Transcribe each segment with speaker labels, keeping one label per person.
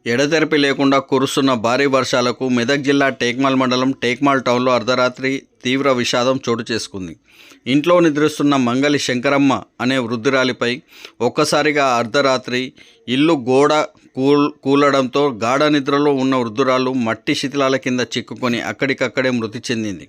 Speaker 1: ఎడతెరిపి లేకుండా కురుస్తున్న భారీ వర్షాలకు మెదక్ జిల్లా టేక్మాల్ మండలం టేక్మాల్ టౌన్లో అర్ధరాత్రి తీవ్ర విషాదం చోటు చేసుకుంది. ఇంట్లో నిద్రిస్తున్న మంగలి శంకరమ్మ అనే వృద్ధురాలిపై ఒక్కసారిగా అర్ధరాత్రి ఇల్లు గోడ కూలడంతో గాఢ నిద్రలో ఉన్న వృద్ధురాలు మట్టి శిథిలాల కింద చిక్కుకొని అక్కడికక్కడే మృతి చెందింది.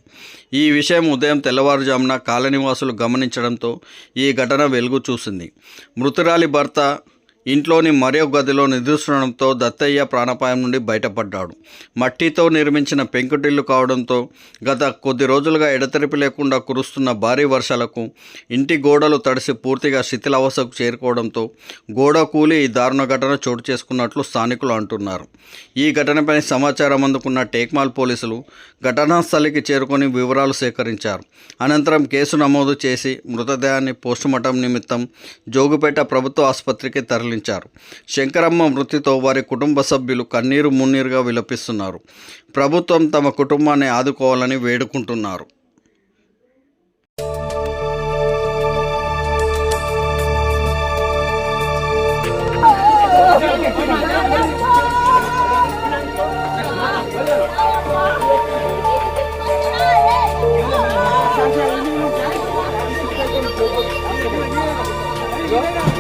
Speaker 1: ఈ విషయం ఉదయం తెల్లవారుజామున కాలనీవాసులు గమనించడంతో ఈ ఘటన వెలుగు చూసింది. మృతురాలి భర్త ఇంట్లోని మరో గదిలో నిద్రిస్తుండడంతో దత్తయ్య ప్రాణాపాయం నుండి బయటపడ్డాడు. మట్టితో నిర్మించిన పెంకుటిల్లు కావడంతో గత కొద్ది రోజులుగా ఎడతెరిపి లేకుండా కురుస్తున్న భారీ వర్షాలకు ఇంటి గోడలు తడిసి పూర్తిగా శిథిలావస్థకు చేరుకోవడంతో గోడ కూలి ఈ దారుణ ఘటన చోటు చేసుకున్నట్లు స్థానికులు అంటున్నారు. ఈ ఘటనపై సమాచారం అందుకున్న టేక్మాల్ పోలీసులు ఘటనా స్థలికి చేరుకొని వివరాలు సేకరించారు. అనంతరం కేసు నమోదు చేసి మృతదేహాన్ని పోస్టుమార్టం నిమిత్తం జోగుపేట ప్రభుత్వ ఆసుపత్రికి తరలించారు. శంకరమ్మ మృతితో వారి కుటుంబ సభ్యులు కన్నీరు మున్నీరుగా విలపిస్తున్నారు. ప్రభుత్వం తమ కుటుంబాన్ని ఆదుకోవాలని వేడుకుంటున్నారు.
Speaker 2: Yeah.